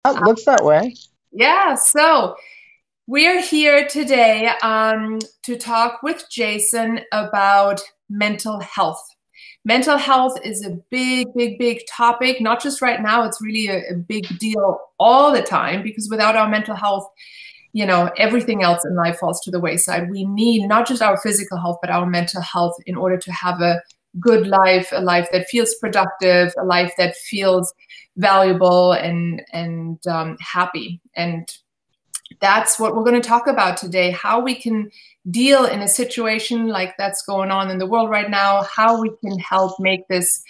It looks that way. Yeah, so we're here today to talk with Jason about mental health. Mental health is a big topic, not just right now, it's really a big deal all the time because without our mental health, everything else in life falls to the wayside. We need not just our physical health, but our mental health in order to have a good life, a life that feels productive, a life that feels valuable and happy. And that's what we're going to talk about today, how we can deal in a situation like that's going on in the world right now, how we can help make this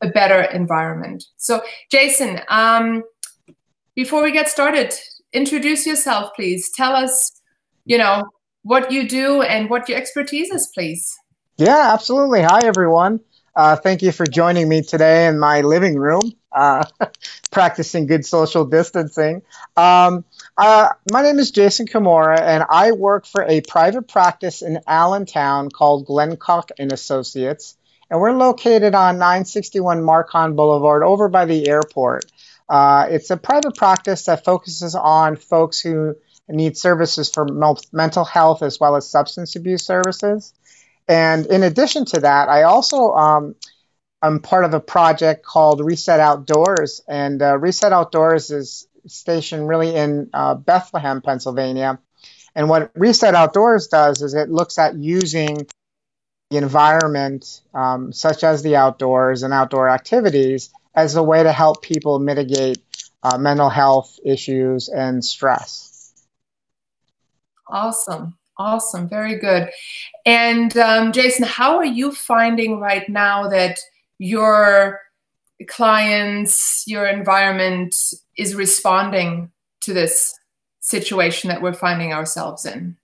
a better environment. So, Jason, before we get started, introduce yourself, please. Tell us, what you do and what your expertise is, please. Yeah, absolutely. Hi, everyone. Thank you for joining me today in my living room, practicing good social distancing. My name is Jason Kamora, and I work for a private practice in Allentown called Koch and Associates, and we're located on 961 Marcon Boulevard over by the airport. It's a private practice that focuses on folks who need services for mental health as well as substance abuse services. And in addition to that, I also I'm part of a project called Reset Outdoors, and Reset Outdoors is stationed really in Bethlehem, Pennsylvania. And what Reset Outdoors does is it looks at using the environment, such as the outdoors and outdoor activities, as a way to help people mitigate mental health issues and stress. Awesome. Awesome. Very good. And Jason, how are you finding right now that your clients, your environment is responding to this situation that we're finding ourselves in?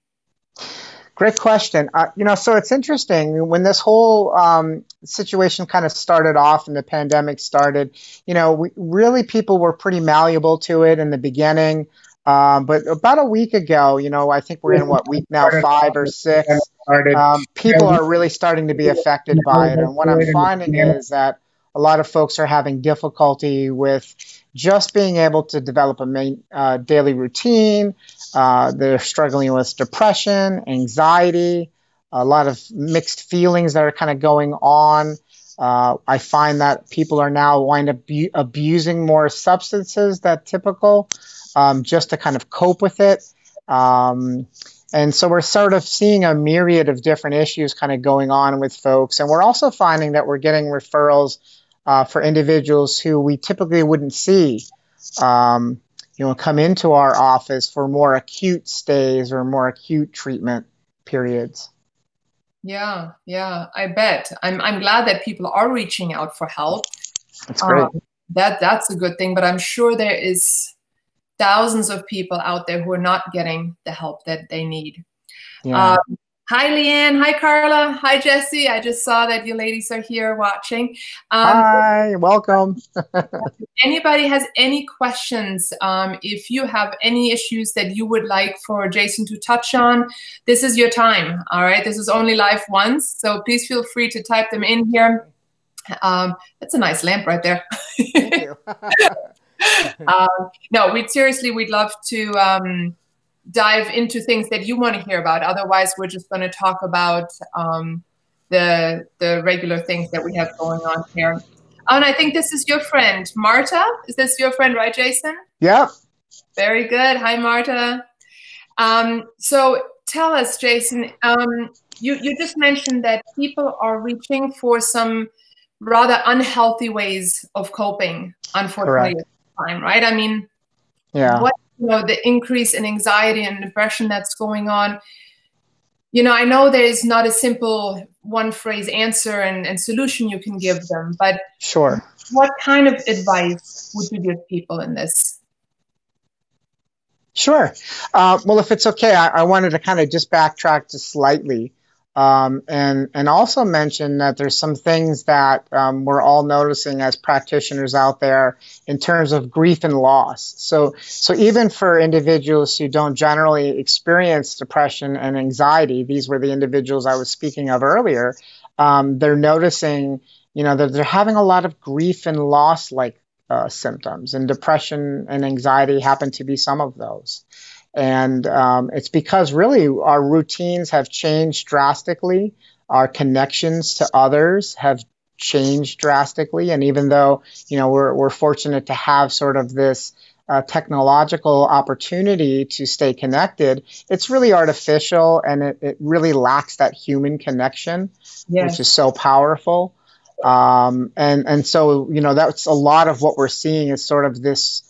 Great question. So it's interesting when this whole situation kind of started off and the pandemic started, people were pretty malleable to it in the beginning. But about a week ago, I think we're in week now, 5 or 6, people are really starting to be affected by it. And what I'm finding is that a lot of folks are having difficulty with just being able to develop a daily routine. They're struggling with depression, anxiety, a lot of mixed feelings that are kind of going on. I find that people are now wind up abusing more substances than typical, just to kind of cope with it. And so we're sort of seeing a myriad of different issues kind of going on with folks. And we're also finding that we're getting referrals for individuals who we typically wouldn't see, come into our office for more acute stays or more acute treatment periods. Yeah, I bet. I'm glad that people are reaching out for help. That's great. That's a good thing, but I'm sure there is thousands of people out there who are not getting the help that they need. Yeah. Hi, Leanne. Hi, Carla. Hi, Jesse. I just saw that you ladies are here watching. Hi, welcome. If anybody has any questions, if you have any issues that you would like for Jason to touch on, this is your time. All right. This is only live once. So please feel free to type them in here. That's a nice lamp right there. Thank you. No, we'd love to dive into things that you want to hear about. Otherwise, we're just going to talk about the regular things that we have going on here. Oh, and I think this is your friend, Marta. Is this your friend, right, Jason? Yep. Very good. Hi, Marta. So tell us, Jason, you just mentioned that people are reaching for some rather unhealthy ways of coping, unfortunately, at the time, right? I mean, yeah. The increase in anxiety and depression that's going on. I know there is not a simple one-phrase answer and solution you can give them, but sure. What kind of advice would you give people in this? Sure. Well, if it's okay, I wanted to kind of just backtrack just slightly. And also mention that there's some things that we're all noticing as practitioners out there in terms of grief and loss. So even for individuals who don't generally experience depression and anxiety, these were the individuals I was speaking of earlier, they're noticing, that they're having a lot of grief and loss like symptoms, and depression and anxiety happen to be some of those. And it's because really our routines have changed drastically. Our connections to others have changed drastically. And even though, we're fortunate to have sort of this technological opportunity to stay connected, it's really artificial, and it really lacks that human connection, which is so powerful. And so, that's a lot of what we're seeing is sort of this,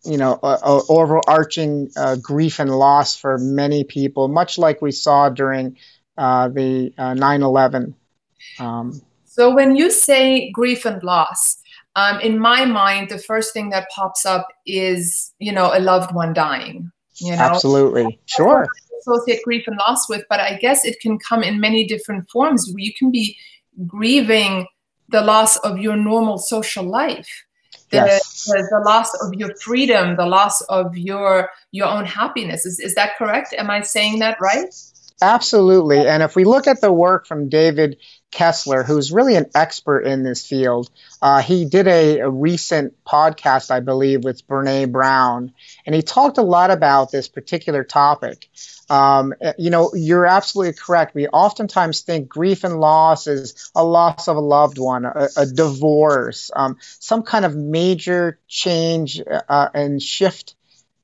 overarching grief and loss for many people, much like we saw during the 9/11. So when you say grief and loss, in my mind, the first thing that pops up is, a loved one dying. Absolutely. Sure. Associate grief and loss with, but I guess it can come in many different forms. You can be grieving the loss of your normal social life. The loss of your freedom, the loss of your own happiness. Is that correct? Am I saying that right? Absolutely. And if we look at the work from David Kessler, who's really an expert in this field, he did a recent podcast, I believe, with Brene Brown, and he talked a lot about this particular topic. You're absolutely correct. We oftentimes think grief and loss is a loss of a loved one, a divorce, some kind of major change and shift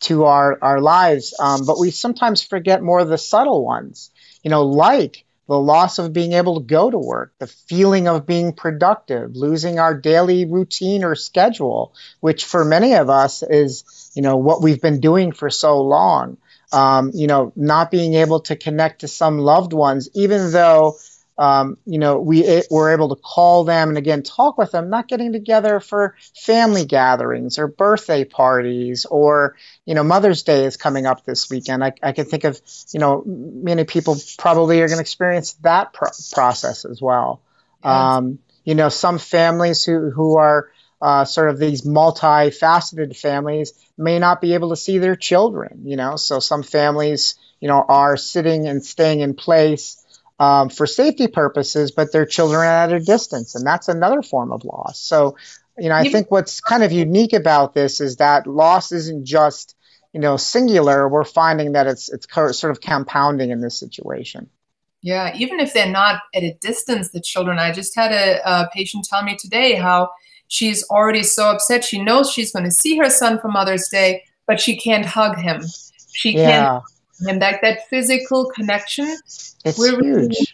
to our lives. But we sometimes forget more of the subtle ones, like the loss of being able to go to work, the feeling of being productive, losing our daily routine or schedule, which for many of us is, what we've been doing for so long. Not being able to connect to some loved ones, even though, we were able to call them and again, talk with them, not getting together for family gatherings or birthday parties, or, Mother's Day is coming up this weekend. I can think of, many people probably are going to experience that process as well. Yes. Some families who are sort of these multifaceted families may not be able to see their children, so some families, are sitting and staying in place for safety purposes, but their children are at a distance, and that's another form of loss. So, I think what's kind of unique about this is that loss isn't just, singular. We're finding that it's sort of compounding in this situation. Yeah, even if they're not at a distance, the children. I just had a patient tell me today how she's already so upset. She knows she's going to see her son for Mother's Day, but she can't hug him. She can't. And that physical connection, we're huge. Really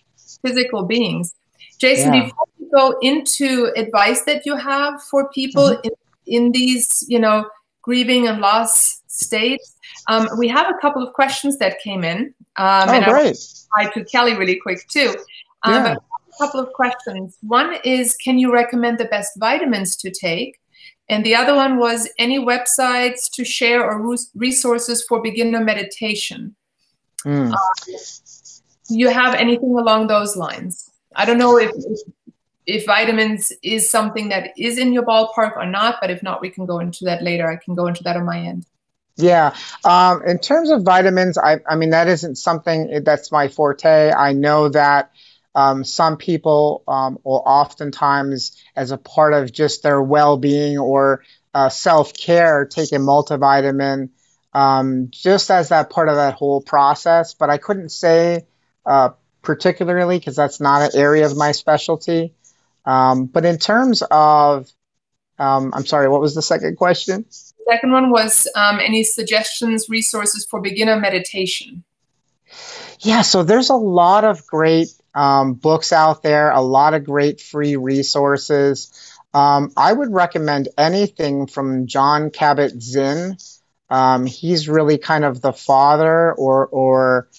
physical beings. Jason, before we go into advice that you have for people in these, grieving and loss states, we have a couple of questions that came in. And great. I to Kelly really quick too. But a couple of questions. One is, can you recommend the best vitamins to take? And the other one was, any websites to share or resources for beginner meditation? You have anything along those lines? I don't know if vitamins is something that is in your ballpark or not, but if not, we can go into that later. I can go into that on my end. Yeah. In terms of vitamins, I mean, that isn't something that's my forte. I know that some people will oftentimes, as a part of just their well-being or self-care, take a multivitamin just as that part of that whole process. But I couldn't say particularly, because that's not an area of my specialty. But in terms of, I'm sorry, what was the second question? The second one was any suggestions, resources for beginner meditation? Yeah, so there's a lot of great books out there, a lot of great free resources. I would recommend anything from Jon Kabat-Zinn. He's really kind of the father or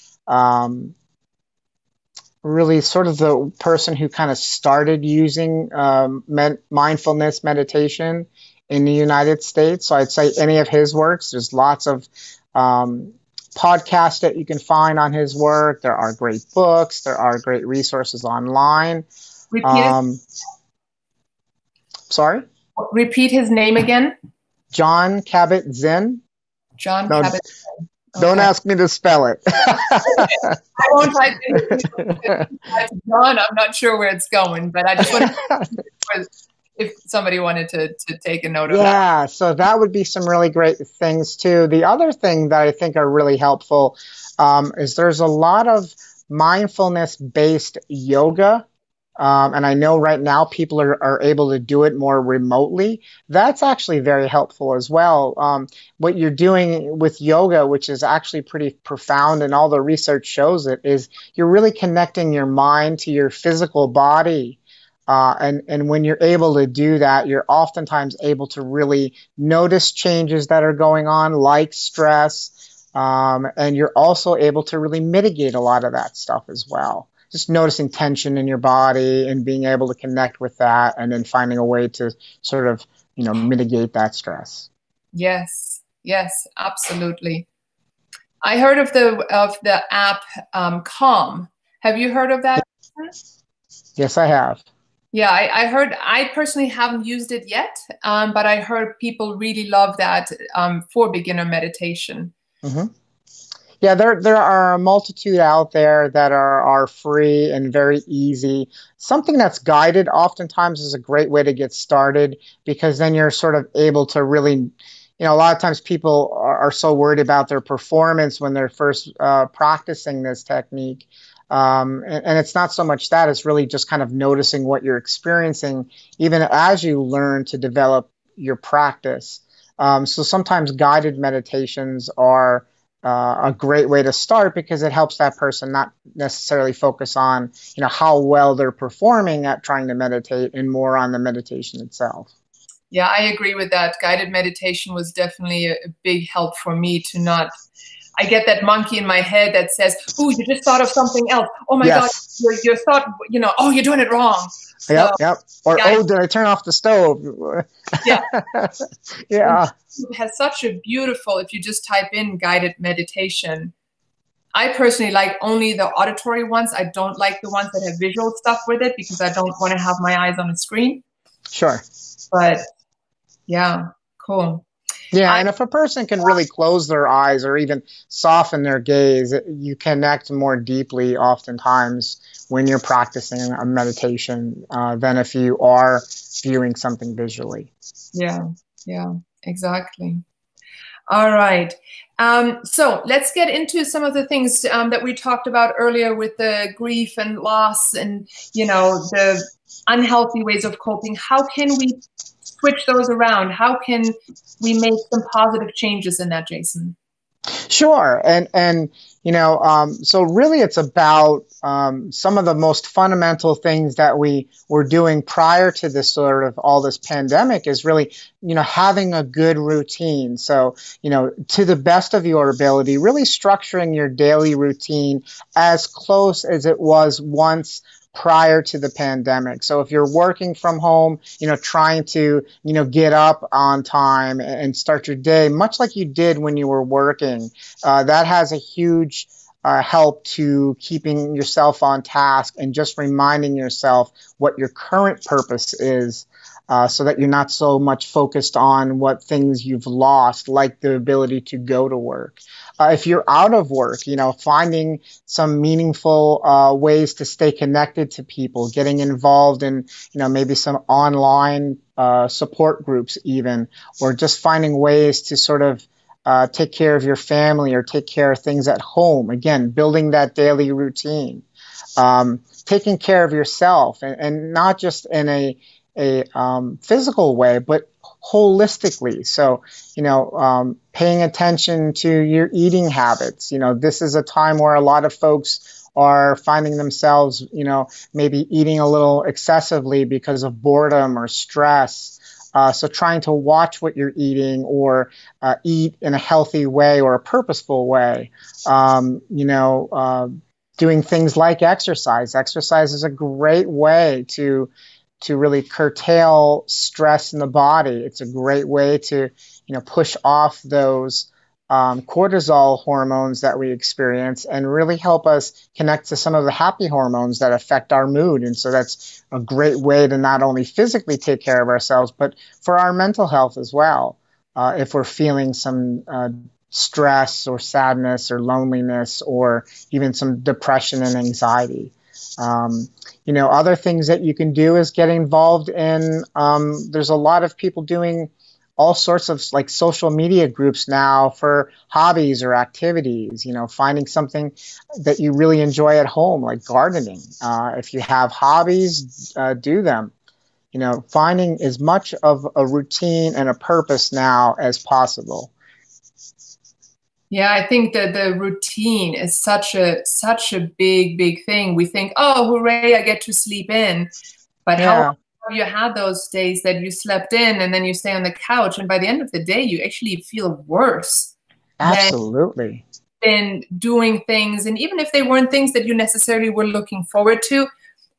really sort of the person who kind of started using mindfulness meditation in the United States. So I'd say any of his works. There's lots of podcasts that you can find on his work. There are great books. There are great resources online. Sorry? Repeat his name again. Jon Kabat-Zinn. Jon Kabat-Zinn. Okay. Don't ask me to spell it. I won't type it. John, I'm not sure where it's going, but I just want to if somebody wanted to take a note of that. Yeah, so that would be some really great things too. The other thing that I think are really helpful is there's a lot of mindfulness-based yoga. And I know right now people are able to do it more remotely. That's actually very helpful as well. What you're doing with yoga, which is actually pretty profound, and all the research shows it, is you're really connecting your mind to your physical body. And when you're able to do that, you're oftentimes able to really notice changes that are going on, like stress, and you're also able to really mitigate a lot of that stuff as well. Just noticing tension in your body and being able to connect with that, and then finding a way to sort of, mitigate that stress. Yes, yes, absolutely. I heard of the app Calm. Have you heard of that? Yes, I have. Yeah, I heard. I personally haven't used it yet, but I heard people really love that for beginner meditation. Mm-hmm. Yeah, there are a multitude out there that are free and very easy. Something that's guided oftentimes is a great way to get started, because then you're sort of able to really, a lot of times people are so worried about their performance when they're first practicing this technique. And it's not so much that, it's really just kind of noticing what you're experiencing, even as you learn to develop your practice. So sometimes guided meditations are a great way to start, because it helps that person not necessarily focus on, how well they're performing at trying to meditate, and more on the meditation itself. Yeah, I agree with that. Guided meditation was definitely a big help for me to not. I get that monkey in my head that says, "Oh, you just thought of something else. Oh my God, your thought, oh, you're doing it wrong." Yep. Or, oh, did I turn off the stove? Yeah. Yeah. It has such a beautiful, if you just type in guided meditation. I personally like only the auditory ones. I don't like the ones that have visual stuff with it, because I don't want to have my eyes on a screen. Sure. But yeah, cool. Yeah, and if a person can really close their eyes or even soften their gaze, you connect more deeply oftentimes when you're practicing a meditation than if you are viewing something visually. Yeah, exactly. All right. So let's get into some of the things that we talked about earlier with the grief and loss and, the unhealthy ways of coping. How can we switch those around? How can we make some positive changes in that, Jason? Sure. And so really it's about some of the most fundamental things that we were doing prior to this sort of all this pandemic is really, having a good routine. So, to the best of your ability, really structuring your daily routine as close as it was once prior to the pandemic. So if you're working from home, trying to, get up on time and start your day much like you did when you were working, that has a huge help to keeping yourself on task and just reminding yourself what your current purpose is. So that you're not so much focused on what things you've lost, like the ability to go to work. If you're out of work, finding some meaningful ways to stay connected to people, getting involved in, maybe some online support groups even, or just finding ways to sort of take care of your family or take care of things at home. Again, building that daily routine, taking care of yourself, and not just in a physical way, but holistically. So, paying attention to your eating habits. This is a time where a lot of folks are finding themselves, maybe eating a little excessively because of boredom or stress. So trying to watch what you're eating, or eat in a healthy way or a purposeful way. Doing things like exercise. Exercise is a great way to really curtail stress in the body. It's a great way to, push off those cortisol hormones that we experience and really help us connect to some of the happy hormones that affect our mood. And so that's a great way to not only physically take care of ourselves, but for our mental health as well. If we're feeling some stress or sadness or loneliness or even some depression and anxiety. Um, other things that you can do is get involved in. There's a lot of people doing all sorts of like social media groups now for hobbies or activities. Finding something that you really enjoy at home, like gardening. If you have hobbies, do them. Finding as much of a routine and a purpose now as possible. Yeah, I think that the routine is such a big thing. We think, oh, hooray, I get to sleep in. But how Yeah, have you had those days that you slept in and then you stay on the couch, and by the end of the day, you actually feel worse than absolutely. doing things. And even if they weren't things that you necessarily were looking forward to,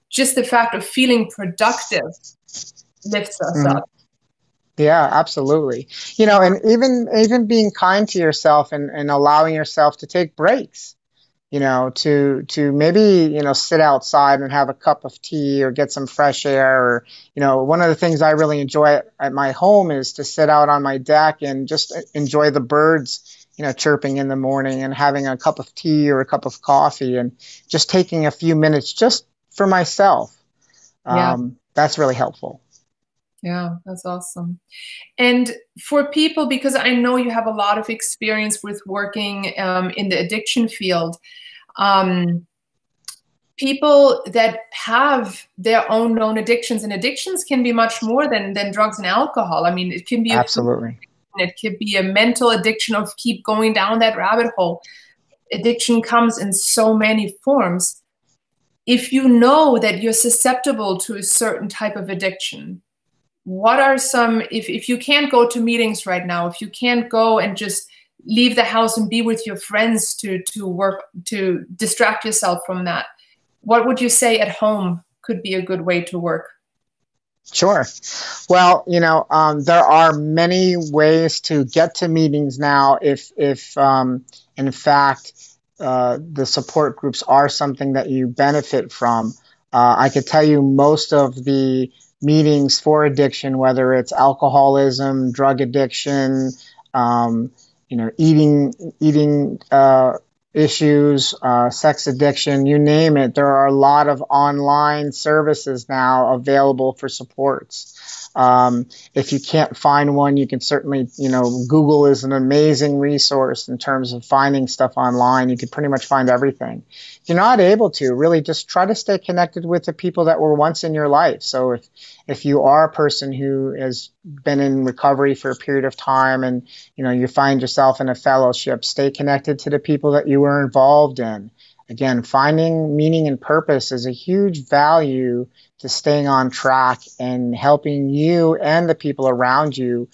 just the fact of feeling productive lifts us Mhm. up. Yeah, absolutely. And even being kind to yourself and allowing yourself to take breaks, to maybe, sit outside and have a cup of tea or get some fresh air. Or, one of the things I really enjoy at my home is to sit out on my deck and just enjoy the birds, chirping in the morning, and having a cup of tea or a cup of coffee, and just taking a few minutes just for myself. Yeah. That's really helpful. Yeah, that's awesome. And for people, because I know you have a lot of experience with working in the addiction field, um, people that have their own known addictions, and addictions can be much more than drugs and alcohol. I mean, it can be a food Absolutely. addiction, it could be a mental addiction of keep going down that rabbit hole. Addiction comes in so many forms. If you know that you're susceptible to a certain type of addiction, what are some, if you can't go to meetings right now, if you can't go and just leave the house and be with your friends to work, to distract yourself from that, what would you say at home could be a good way to work? Sure. Well, there are many ways to get to meetings now. If in fact, the support groups are something that you benefit from. I could tell you most of the meetings for addiction, whether it's alcoholism, drug addiction, um, eating issues, sex addiction, you name it. There are a lot of online services now available for supports. If you can't find one, you can certainly, Google is an amazing resource in terms of finding stuff online. You can pretty much find everything. If you're not able to, really just try to stay connected with the people that were once in your life. So if you are a person who has been in recovery for a period of time, and you find yourself in a fellowship, stay connected to the people that you were involved in. Again, finding meaning and purpose is a huge value to staying on track and helping you and the people around you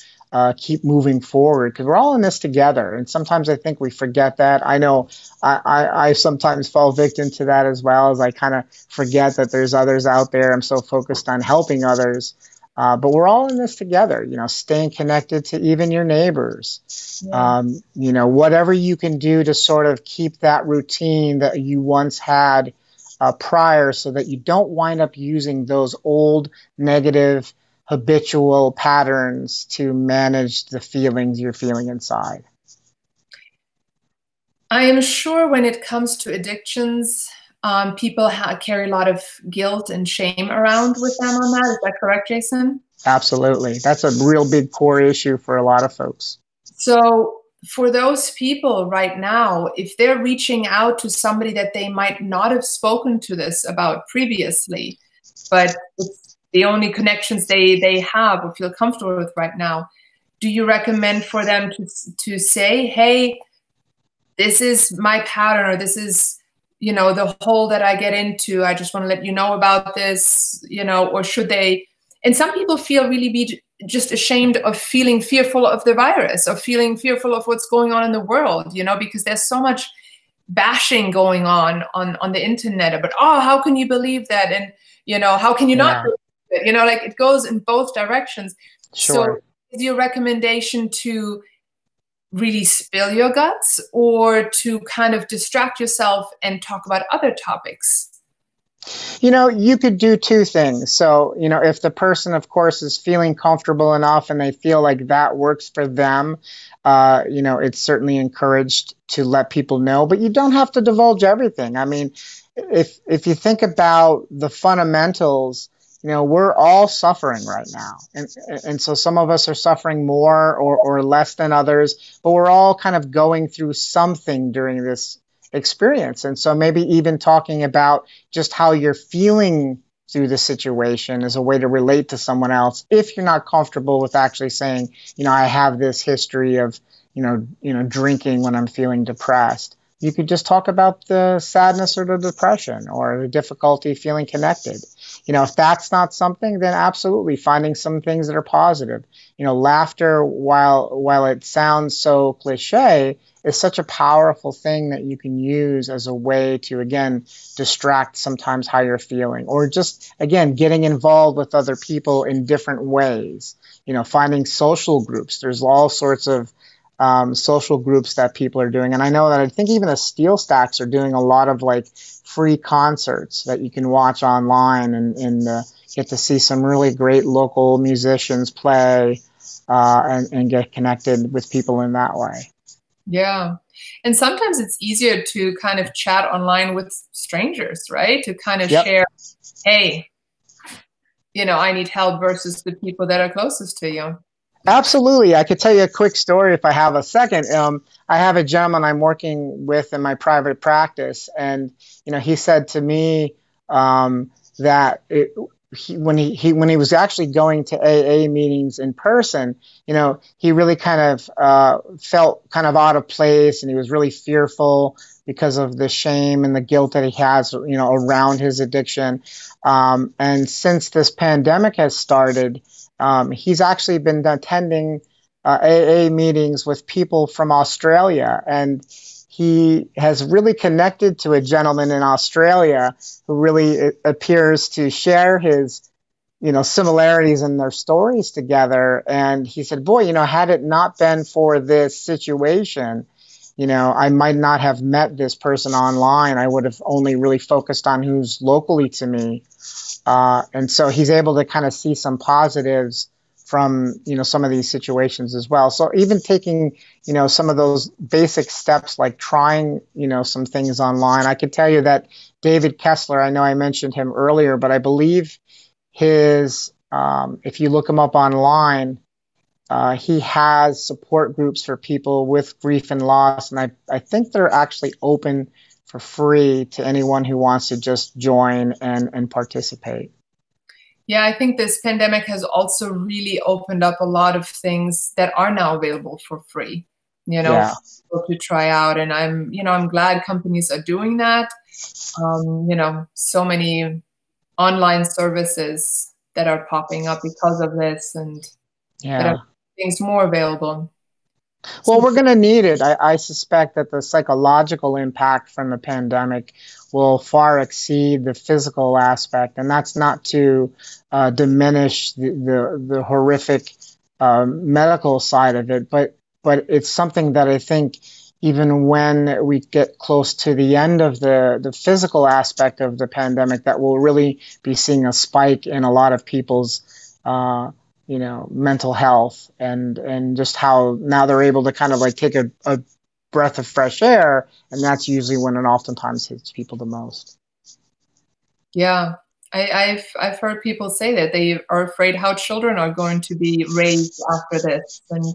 keep moving forward, because we're all in this together. And sometimes I think we forget that. I know I sometimes fall victim to that as well, as I kind of forget that there's others out there. I'm so focused on helping others. But we're all in this together, staying connected to even your neighbors. Yeah. Whatever you can do to sort of keep that routine that you once had prior, so that you don't wind up using those old negative habitual patterns to manage the feelings you're feeling inside. I am sure when it comes to addictions, people carry a lot of guilt and shame around with them on that. Is that correct, Jason? Absolutely. That's a real big core issue for a lot of folks. So for those people right now, if they're reaching out to somebody that they might not have spoken to this about previously, but it's the only connections they have or feel comfortable with right now, do you recommend for them to say, hey, this is my pattern, or this is, the hole that I get into, I just want to let you know about this, or should they? And some people feel really be just ashamed of feeling fearful of the virus, or feeling fearful of what's going on in the world, because there's so much bashing going on the internet about, oh, how can you believe that? And, how can you not believe it? Like it goes in both directions. Sure. So is your recommendation to really spill your guts, or to kind of distract yourself and talk about other topics? You could do two things. So, if the person, of course, is feeling comfortable enough and they feel like that works for them, it's certainly encouraged to let people know, but you don't have to divulge everything. I mean, if you think about the fundamentals, we're all suffering right now, and so some of us are suffering more or less than others, but we're all kind of going through something during this experience. And so maybe even talking about just how you're feeling through the situation is a way to relate to someone else, if you're not comfortable with actually saying, I have this history of, drinking when I'm feeling depressed. You could just talk about the sadness or the depression or the difficulty feeling connected. If that's not something, then absolutely finding some things that are positive. Laughter, while it sounds so cliche, is such a powerful thing that you can use as a way to, again, distract sometimes how you're feeling, or just, again, getting involved with other people in different ways. Finding social groups. There's all sorts of social groups that people are doing. And I know that I think even the Steel Stacks are doing a lot of like free concerts that you can watch online and get to see some really great local musicians play and get connected with people in that way. Yeah. And sometimes it's easier to kind of chat online with strangers, right? To kind of share, hey, I need help, versus the people that are closest to you. Absolutely. I could tell you a quick story if I have a second. I have a gentleman I'm working with in my private practice, and he said to me that when he was actually going to AA meetings in person, he really kind of felt kind of out of place, and he was really fearful because of the shame and the guilt that he has, around his addiction. And since this pandemic has started, he's actually been attending AA meetings with people from Australia, and he has really connected to a gentleman in Australia who really appears to share his, similarities in their stories together. And he said, boy, had it not been for this situation, I might not have met this person online. I would have only really focused on who's locally to me. And so he's able to kind of see some positives from, some of these situations as well. So even taking, some of those basic steps, like trying, some things online. I could tell you that David Kessler, I know I mentioned him earlier, but I believe his, if you look him up online, he has support groups for people with grief and loss. And I think they're actually open for free to anyone who wants to just join and participate. Yeah, I think this pandemic has also really opened up a lot of things that are now available for free, for people to try out. And I'm glad companies are doing that. So many online services that are popping up because of this, and that are things more available. Well, we're going to need it. I suspect that the psychological impact from the pandemic will far exceed the physical aspect, and that's not to diminish the horrific medical side of it, but it's something that I think even when we get close to the end of the physical aspect of the pandemic, that we'll really be seeing a spike in a lot of people's mental health, and just how now they're able to kind of like take a breath of fresh air, and that's usually when it oftentimes hits people the most. Yeah, I've heard people say that they are afraid how children are going to be raised after this, and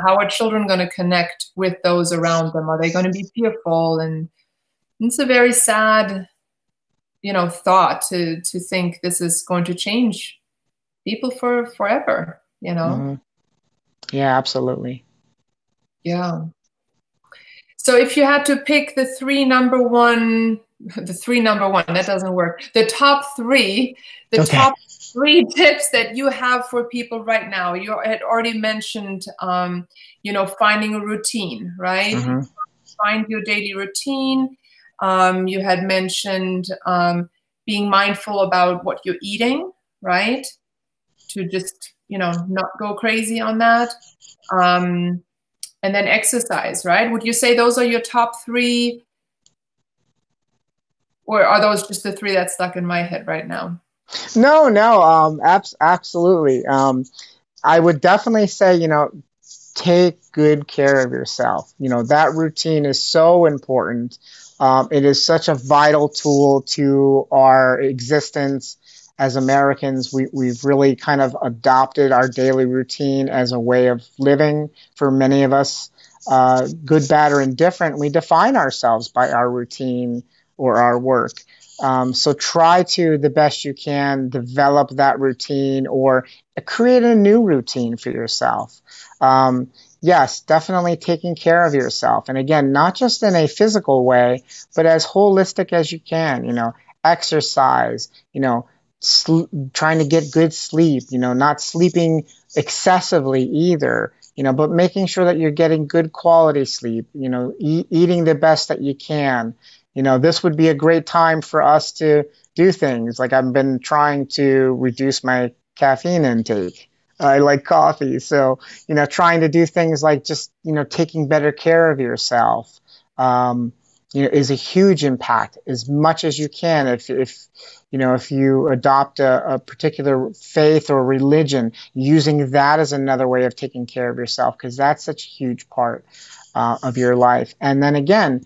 how are children going to connect with those around them? Are they going to be fearful? And it's a very sad, thought to think this is going to change people for forever, Mm-hmm. Yeah, absolutely. Yeah. So if you had to pick the number one, that doesn't work. The top three tips that you have for people right now. You had already mentioned, finding a routine, right? Mm-hmm. Find your daily routine. You had mentioned being mindful about what you're eating, right? To just, not go crazy on that. And then exercise, right? Would you say those are your top three? Or are those just the three that stuck in my head right now? No, absolutely. I would definitely say, take good care of yourself. That routine is so important. It is such a vital tool to our existence as Americans. We've really kind of adopted our daily routine as a way of living for many of us. Good, bad, or indifferent, we define ourselves by our routine or our work. So try to, the best you can, develop that routine or create a new routine for yourself. Yes, definitely taking care of yourself. And again, not just in a physical way, but as holistic as you can, exercise, trying to get good sleep, not sleeping excessively either, but making sure that you're getting good quality sleep, eating the best that you can. This would be a great time for us to do things like I've been trying to reduce my caffeine intake. I like coffee. So, trying to do things like just, taking better care of yourself, is a huge impact as much as you can. If you adopt a particular faith or religion, using that as another way of taking care of yourself, because that's such a huge part of your life. And then again,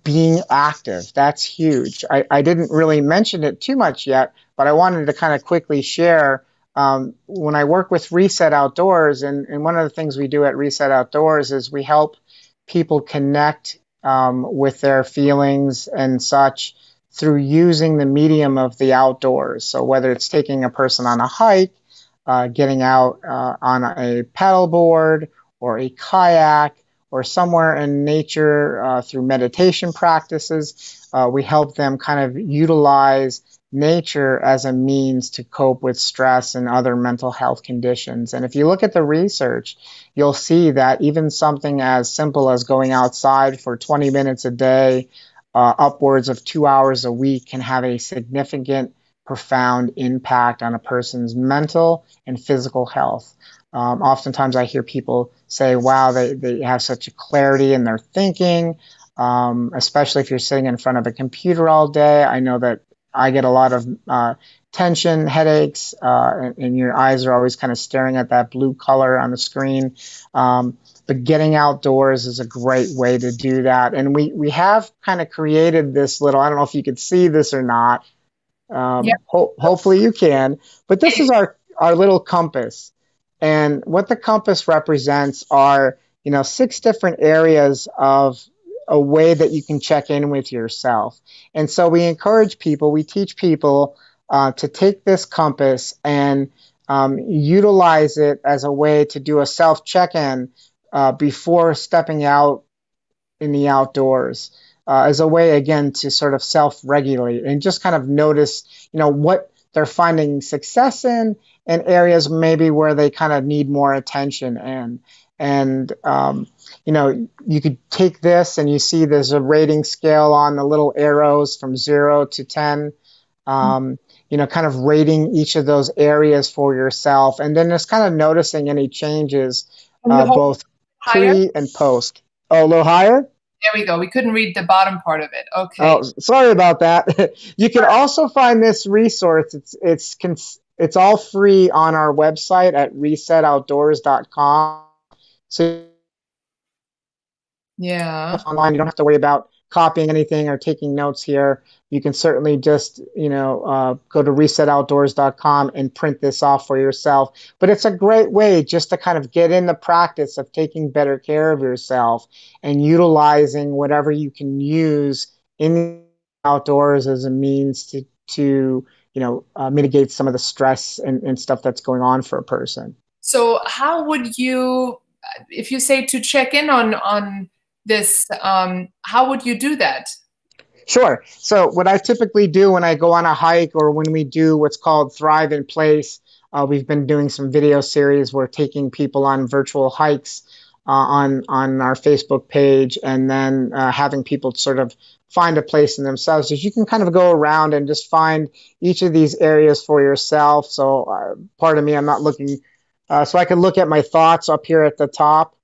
being active, that's huge. I didn't really mention it too much yet, but I wanted to kind of quickly share. When I work with Reset Outdoors, and one of the things we do at Reset Outdoors is we help people connect with their feelings and such through using the medium of the outdoors. So whether it's taking a person on a hike, getting out on a paddleboard or a kayak, or somewhere in nature through meditation practices, we help them kind of utilize nature as a means to cope with stress and other mental health conditions. And if you look at the research, you'll see that even something as simple as going outside for 20 minutes a day, upwards of 2 hours a week, can have a significant, profound impact on a person's mental and physical health. Oftentimes I hear people say, wow, they have such a clarity in their thinking, especially if you're sitting in front of a computer all day. I know that I get a lot of tension, headaches, and your eyes are always kind of staring at that blue color on the screen. But getting outdoors is a great way to do that. And we have kind of created this little, I don't know if you could see this or not. Hopefully you can. But this is our little compass. And what the compass represents are, 6 different areas of a way that you can check in with yourself. And so we encourage people, we teach people to take this compass and utilize it as a way to do a self check-in before stepping out in the outdoors, as a way, again, to sort of self-regulate and just kind of notice, what they're finding success in and areas maybe where they kind of need more attention in. And, you could take this and you see there's a rating scale on the little arrows from 0 to 10, kind of rating each of those areas for yourself. And then just kind of noticing any changes, both pre and post. Oh, a little higher? There we go. We couldn't read the bottom part of it. Okay. Oh, sorry about that. You can also find this resource. It's all free on our website at resetoutdoors.com. So online, you don't have to worry about copying anything or taking notes here. You can certainly just, go to resetoutdoors.com and print this off for yourself. But it's a great way just to kind of get in the practice of taking better care of yourself and utilizing whatever you can use in the outdoors as a means to mitigate some of the stress and stuff that's going on for a person. So how would you, if you say to check in on this, how would you do that? Sure. So what I typically do when I go on a hike or when we do what's called Thrive in Place, we've been doing some video series. We're taking people on virtual hikes on our Facebook page, and then having people sort of find a place in themselves. So you can kind of go around and just find each of these areas for yourself. So pardon me, I'm not looking. So I can look at my thoughts up here at the top,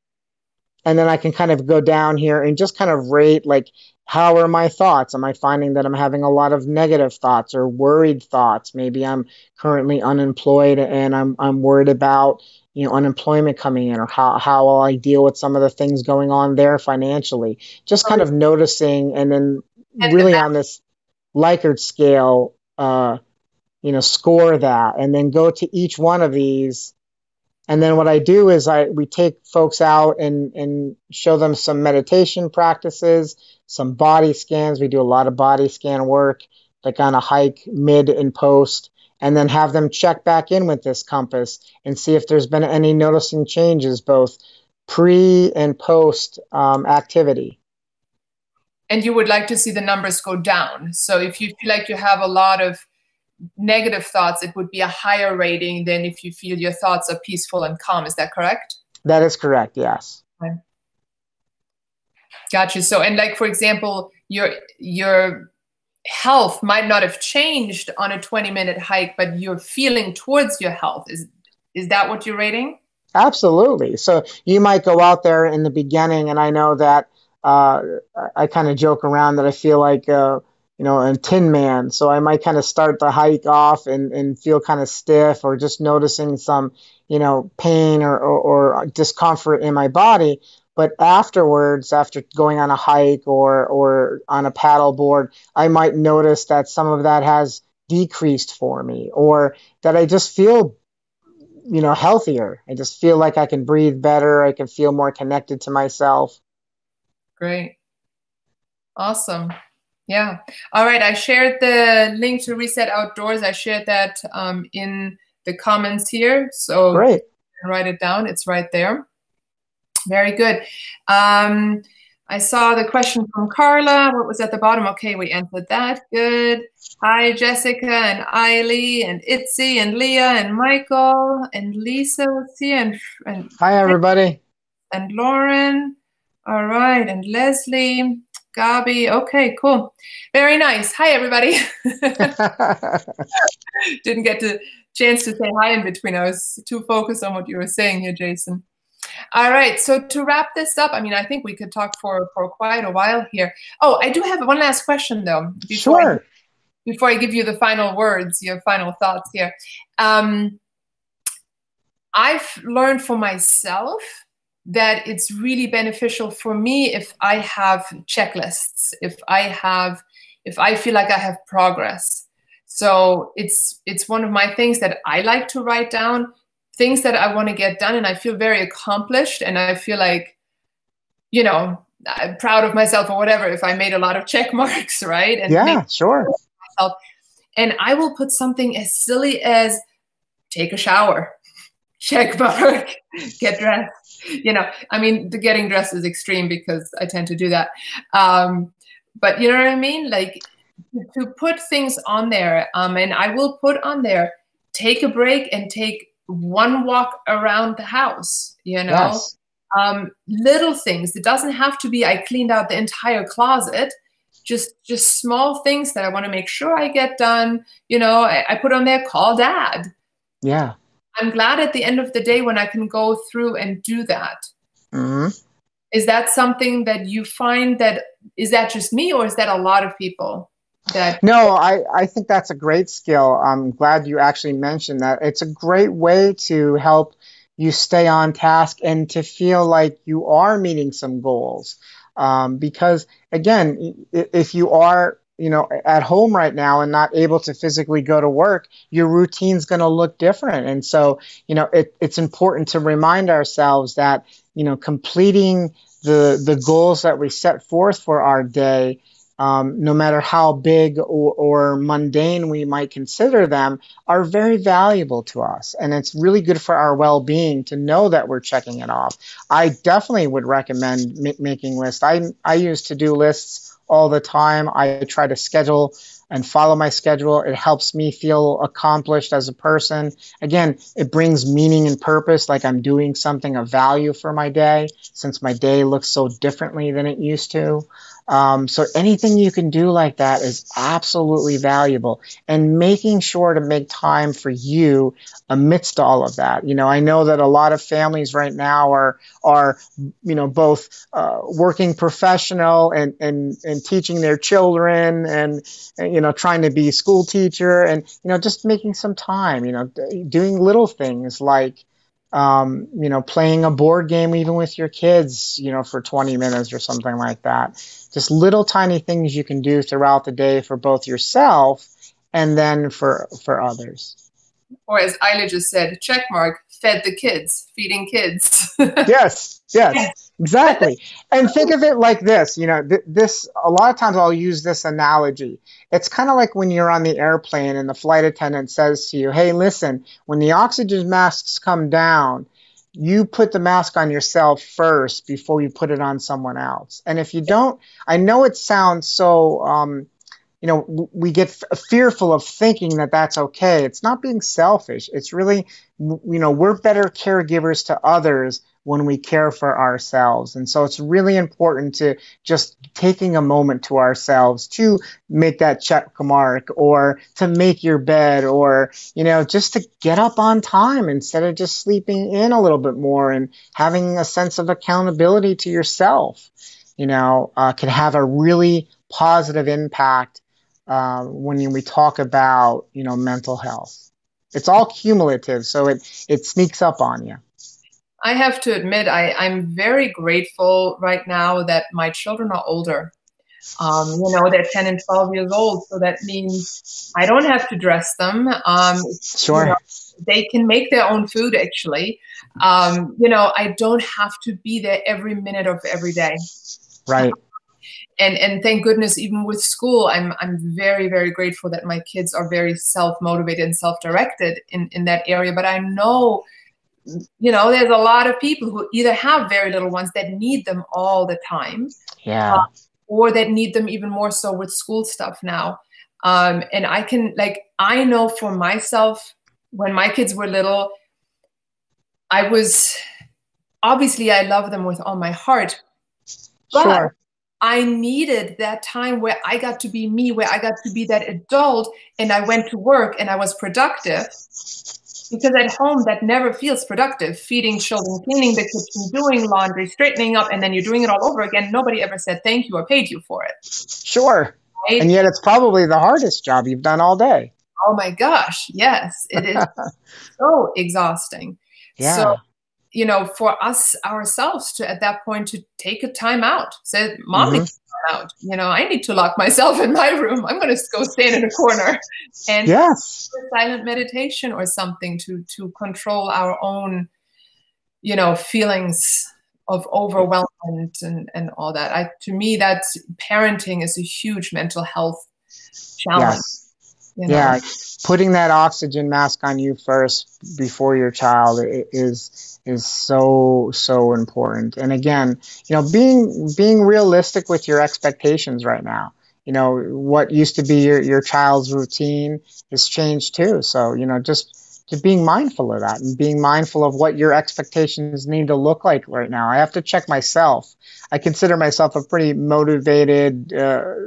and then I can kind of go down here and just kind of rate, like, how are my thoughts? Am I finding that I'm having a lot of negative thoughts or worried thoughts? Maybe I'm currently unemployed and I'm worried about, unemployment coming in, or how will I deal with some of the things going on there financially? Just kind of noticing and then And the really on this Likert scale, score that, and then go to each one of these. And then what I do is we take folks out and show them some meditation practices, some body scans. We do a lot of body scan work, like on a hike, mid and post, and then have them check back in with this compass and see if there's been any noticing changes, both pre and post activity. And you would like to see the numbers go down. So if you feel like you have a lot of negative thoughts, it would be a higher rating than if you feel your thoughts are peaceful and calm. Is that correct? That is correct, yes. Okay. Gotcha. So, and like, for example, your health might not have changed on a 20-minute hike, but your feeling towards your health, is that what you're rating? Absolutely. So you might go out there in the beginning, and I know that I kind of joke around that I feel like a Tin Man. So I might kind of start the hike off and feel kind of stiff, or just noticing some, pain or discomfort in my body. But afterwards, after going on a hike or on a paddle board, I might notice that some of that has decreased for me, or that I just feel, healthier. I just feel like I can breathe better. I can feel more connected to myself. Great. Awesome. Yeah. All right. I shared the link to Reset Outdoors. I shared that in the comments here. So great. Write it down. It's right there. Very good. I saw the question from Carla. What was at the bottom? Okay, we answered that. Good. Hi, Jessica and Eiley and Itzy and Leah and Michael and Lisa was here. And hi, everybody. And Lauren. All right. And Leslie. Gabi. Okay, cool. Very nice. Hi, everybody. Didn't get the chance to say hi in between. I was too focused on what you were saying here, Jason. All right. So to wrap this up, I think we could talk for quite a while here. Oh, I do have one last question, though. Before I give you the final words, your final thoughts here. I've learned for myself that it's really beneficial for me if I have checklists, if I feel like I have progress. So it's one of my things that I like to write down, things that I want to get done, and I feel very accomplished, and I feel like, I'm proud of myself or whatever if I made a lot of check marks, right? And yeah, sure. Myself. And I will put something as silly as take a shower, check mark, get dressed. The getting dressed is extreme because I tend to do that. But you know what I mean? Like to put things on there, and I will put on there, take a break and take one walk around the house, Yes. Little things. It doesn't have to be, I cleaned out the entire closet, just small things that I want to make sure I get done. I put on there, call dad. Yeah. I'm glad at the end of the day when I can go through and do that. Mm-hmm. Is that something that you find is that just me, or is that a lot of people? No, I think that's a great skill. I'm glad you actually mentioned that. It's a great way to help you stay on task and to feel like you are meeting some goals. Because again, if you are at home right now and not able to physically go to work, your routine's going to look different. And so, it's important to remind ourselves that, completing the goals that we set forth for our day, no matter how big or mundane we might consider them, are very valuable to us. And it's really good for our well-being to know that we're checking it off. I definitely would recommend making lists. I use to-do lists all the time. I try to schedule and follow my schedule. It helps me feel accomplished as a person. Again, it brings meaning and purpose, like I'm doing something of value for my day, since my day looks so differently than it used to. So anything you can do like that is absolutely valuable, and making sure to make time for you amidst all of that. I know that a lot of families right now are both working professional and teaching their children and trying to be school teacher and just making some time, doing little things like playing a board game even with your kids, for 20 minutes or something like that. Just little tiny things you can do throughout the day for both yourself and then for others. Or as Isla just said, check mark, fed the kids, feeding kids. Yes, exactly. And think of it like this, this, a lot of times I'll use this analogy. It's kind of like when you're on the airplane and the flight attendant says to you, hey, listen, when the oxygen masks come down, you put the mask on yourself first before you put it on someone else. And if you don't, I know it sounds so, we get fearful of thinking that that's okay. It's not being selfish. It's really, we're better caregivers to others when we care for ourselves. And so it's really important to just taking a moment to ourselves to make that check mark or to make your bed or, just to get up on time instead of just sleeping in a little bit more and having a sense of accountability to yourself, can have a really positive impact when we talk about, mental health. It's all cumulative, so it sneaks up on you. I have to admit, I'm very grateful right now that my children are older. They're 10 and 12 years old, so that means I don't have to dress them. Sure. They can make their own food, actually. I don't have to be there every minute of every day. Right. And thank goodness, even with school, I'm very, very grateful that my kids are very self-motivated and self-directed in that area. But I know, there's a lot of people who either have very little ones that need them all the time. Yeah. Or that need them even more so with school stuff now. And I know for myself, when my kids were little, I love them with all my heart. But sure. I needed that time where I got to be me, where I got to be that adult, and I went to work and I was productive. Because at home, that never feels productive. Feeding children, cleaning the kitchen, doing laundry, straightening up, and then you're doing it all over again. Nobody ever said thank you or paid you for it. Sure. Right? And yet it's probably the hardest job you've done all day. Oh my gosh. Yes, it is so exhausting. Yeah. So, for us ourselves to, at that point, to take a time out, say, Mom needs time out. I need to lock myself in my room. I'm going to go stand in a corner and do a silent meditation or something to control our own, feelings of overwhelmment and all that. To me, that's parenting is a huge mental health challenge. Yes. Yeah, putting that oxygen mask on you first before your child is so important. And again, being realistic with your expectations right now. What used to be your child's routine has changed too. So, just being mindful of that and being mindful of what your expectations need to look like right now. I have to check myself. I consider myself a pretty motivated,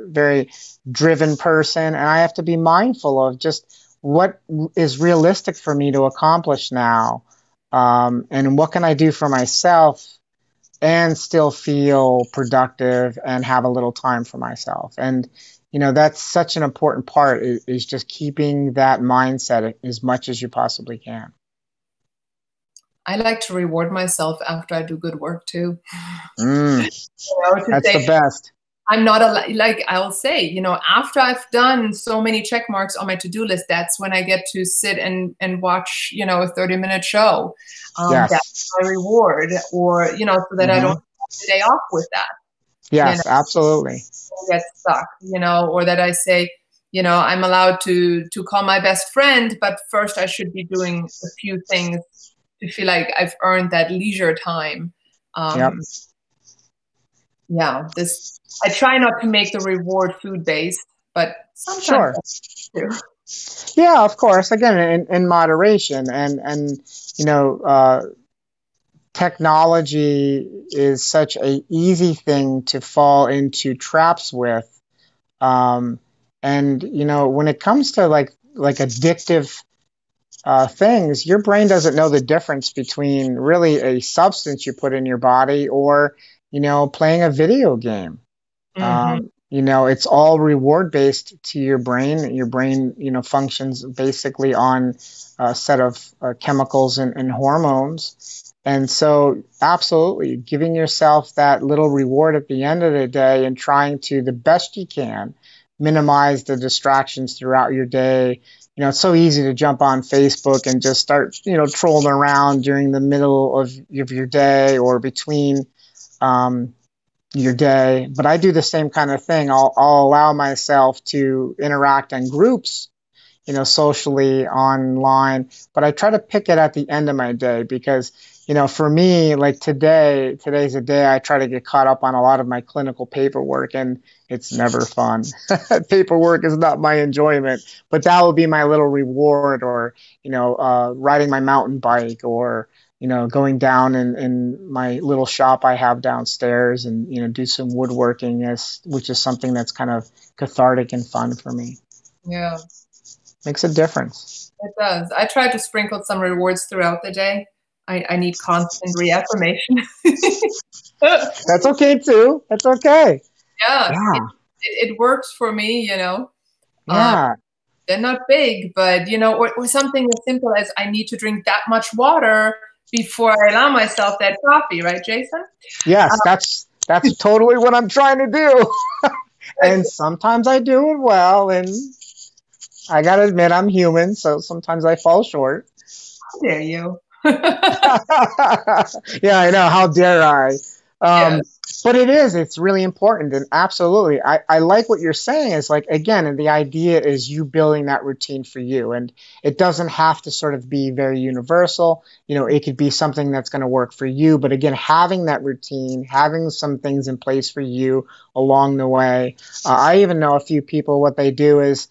very driven person, and I have to be mindful of just what is realistic for me to accomplish now, and what can I do for myself and still feel productive and have a little time for myself. And that's such an important part is just keeping that mindset as much as you possibly can. I like to reward myself after I do good work too. That's the best. I'm not I'll say, after I've done so many check marks on my to-do list, that's when I get to sit and watch, a 30-minute show. That's my reward, or, so that I don't have the day off with that. Yes, absolutely. Get stuck, or that I say, I'm allowed to call my best friend, but first I should be doing a few things to feel like I've earned that leisure time. Yeah, I try not to make the reward food-based, but sometimes I do. Yeah, of course. Again, in moderation, and technology is such a easy thing to fall into traps with, and when it comes to like addictive things, your brain doesn't know the difference between really a substance you put in your body or playing a video game. It's all reward based to your brain. Your brain, functions basically on a set of chemicals and hormones. And so, absolutely, giving yourself that little reward at the end of the day and trying to, the best you can, minimize the distractions throughout your day. It's so easy to jump on Facebook and just start, trolling around during the middle of your day or between um, your day. But I do the same kind of thing. I'll allow myself to interact in groups, socially online, but I try to pick it at the end of my day because, for me, like today's a day I try to get caught up on a lot of my clinical paperwork, and it's never fun. Paperwork is not my enjoyment, but that will be my little reward, or, riding my mountain bike, or, going down in my little shop I have downstairs and, do some woodworking, which is something that's kind of cathartic and fun for me. Yeah. Makes a difference. It does. I try to sprinkle some rewards throughout the day. I need constant reaffirmation. That's okay too. That's okay. Yeah. It works for me, Yeah. They're not big, but or something as simple as I need to drink that much water before I allow myself that coffee, right, Jason? Yes, that's totally what I'm trying to do. And sometimes I do it well, and I gotta admit I'm human, so sometimes I fall short. How dare you? Yeah, I know. How dare I? But it's really important. And absolutely, I like what you're saying is like, again, and the idea is you building that routine for you. And it doesn't have to sort of be very universal. It could be something that's going to work for you. But again, having that routine, having some things in place for you along the way. I even know a few people, what they do is,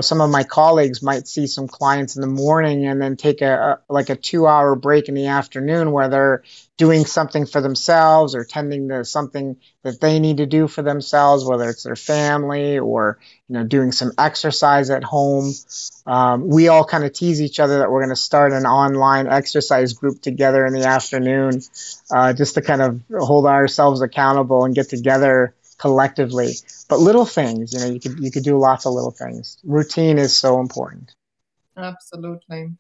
some of my colleagues might see some clients in the morning and then take a 2-hour break in the afternoon where they're doing something for themselves or tending to something that they need to do for themselves, whether it's their family or, doing some exercise at home. We all kind of tease each other that we're going to start an online exercise group together in the afternoon, just to kind of hold ourselves accountable and get together collectively. But little things, you could do lots of little things. Routine is so important. Absolutely.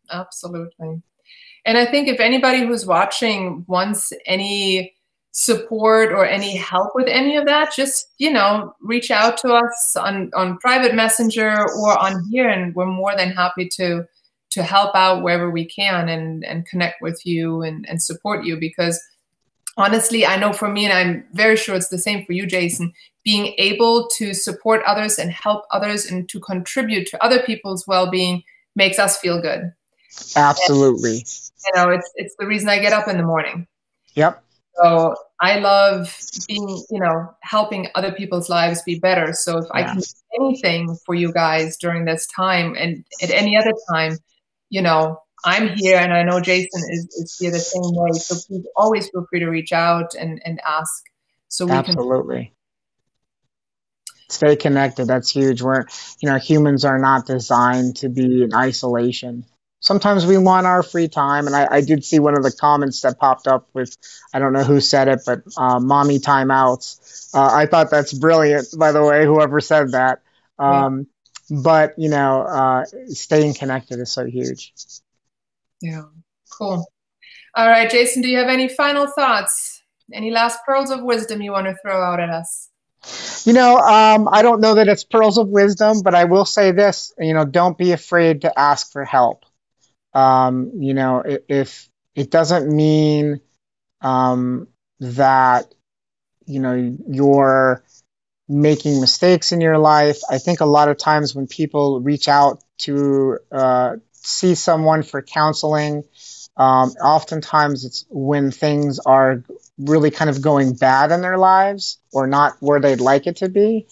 And I think if anybody who's watching wants any support or any help with any of that, just, reach out to us on private messenger or on here, and we're more than happy to help out wherever we can and connect with you and support you, because honestly, I know for me, and I'm very sure it's the same for you, Jason, being able to support others and help others and to contribute to other people's well-being makes us feel good. Absolutely. And, it's the reason I get up in the morning. Yep. So I love being, helping other people's lives be better. So if I can do anything for you guys during this time and at any other time, I'm here, and I know Jason is here the same way. So please always feel free to reach out and ask. So we Absolutely. Stay connected. That's huge. Humans are not designed to be in isolation. Sometimes we want our free time. And I did see one of the comments that popped up with, I don't know who said it, but mommy timeouts. I thought that's brilliant, by the way, whoever said that. But, staying connected is so huge. Yeah, cool. All right, Jason, do you have any final thoughts? Any last pearls of wisdom you want to throw out at us? I don't know that it's pearls of wisdom, but I will say this, don't be afraid to ask for help. If it doesn't mean that, you're making mistakes in your life. I think a lot of times when people reach out to see someone for counseling, oftentimes it's when things are really kind of going bad in their lives or not where they'd like it to be.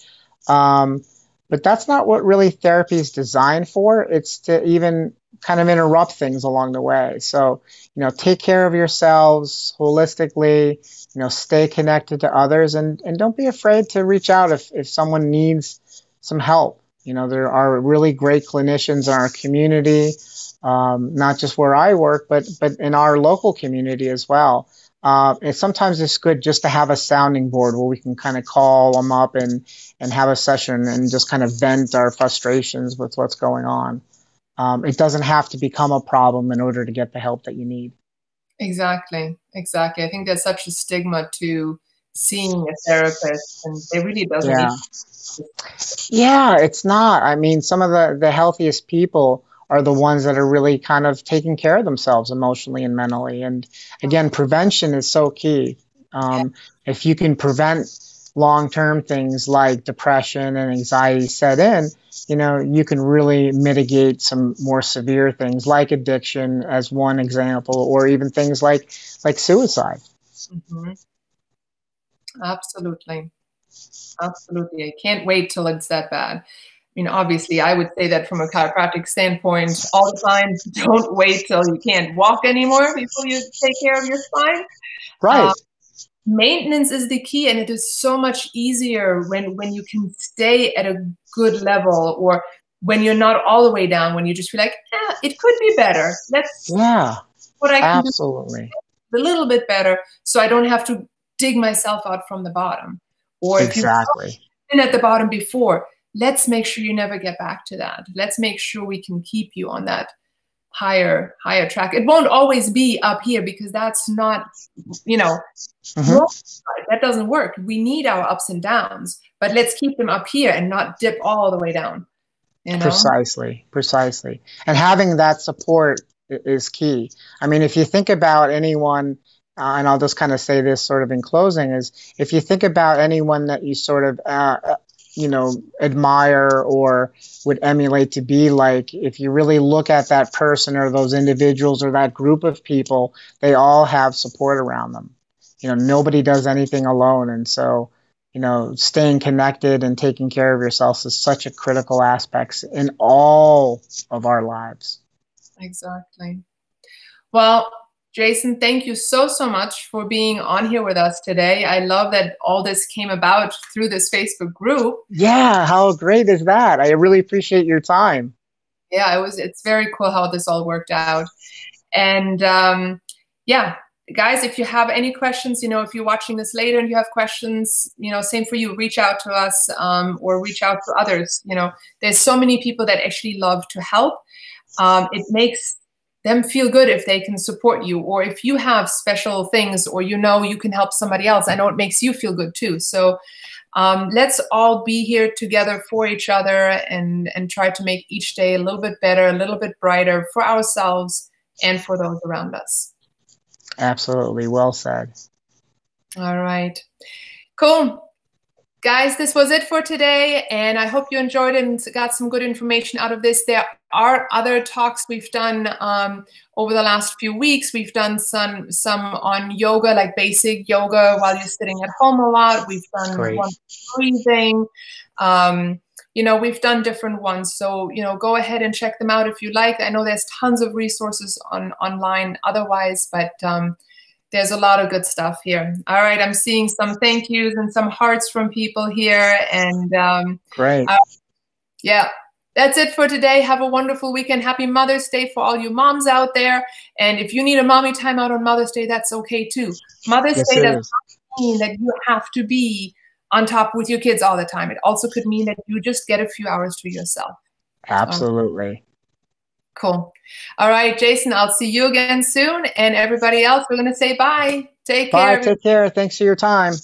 But that's not what really therapy is designed for. It's to even kind of interrupt things along the way. So, take care of yourselves holistically, stay connected to others, and don't be afraid to reach out if someone needs some help. There are really great clinicians in our community, not just where I work, but in our local community as well. And sometimes it's good just to have a sounding board where we can kind of call them up and have a session and just kind of vent our frustrations with what's going on. It doesn't have to become a problem in order to get the help that you need. Exactly. Exactly. I think there's such a stigma to seeing a therapist, and it really doesn't Yeah. need. Yeah, it's not. I mean, some of the healthiest people are the ones that are really kind of taking care of themselves emotionally and mentally. And again, prevention is so key. If you can prevent long-term things like depression and anxiety set in, you can really mitigate some more severe things like addiction as one example, or even things like suicide. Mm-hmm. Absolutely. Absolutely. I can't wait till it's that bad. I mean, obviously, I would say that from a chiropractic standpoint all the time. Don't wait till you can't walk anymore before you take care of your spine. Right. Maintenance is the key, and it is so much easier when you can stay at a good level, or when you're not all the way down, when you just feel like, it could be better. Let's what I can do Absolutely. a little bit better, so I don't have to dig myself out from the bottom. Or if you've been at the bottom before, let's make sure you never get back to that. Let's make sure we can keep you on that higher track. It won't always be up here, because that's not, that doesn't work. We need our ups and downs, but let's keep them up here and not dip all the way down. Precisely. And having that support is key. I mean, if you think about anyone, and I'll just kind of say this sort of in closing, is if you think about anyone that you sort of, admire or would emulate to be like, if you really look at that person or those individuals or that group of people, they all have support around them. Nobody does anything alone. And so, staying connected and taking care of yourself is such a critical aspect in all of our lives. Exactly. Well, Jason, thank you so much for being on here with us today. I love that all this came about through this Facebook group. Yeah, how great is that? I really appreciate your time. Yeah, it's very cool how this all worked out. And guys, if you have any questions, if you're watching this later and you have questions, same for you, reach out to us, or reach out to others. There's so many people that actually love to help. It makes them feel good if they can support you, or if you have special things, or you can help somebody else. I know it makes you feel good too. So let's all be here together for each other, and try to make each day a little bit better, a little bit brighter for ourselves and for those around us. Absolutely. Well said. All right. Cool. Guys, this was it for today, and I hope you enjoyed it and got some good information out of this. There are other talks we've done over the last few weeks. We've done some on yoga, like basic yoga while you're sitting at home a lot. We've done one breathing. We've done different ones. So, go ahead and check them out if you like. I know there's tons of resources online otherwise, but there's a lot of good stuff here. All right, I'm seeing some thank yous and some hearts from people here. And great. That's it for today. Have a wonderful weekend. Happy Mother's Day for all you moms out there. And if you need a mommy time out on Mother's Day, that's okay too. Mother's Day does not mean that you have to be on top with your kids all the time. It also could mean that you just get a few hours to yourself. Absolutely. Cool. All right, Jason, I'll see you again soon. And everybody else, we're going to say bye. Take care. Bye. Take care. Thanks for your time.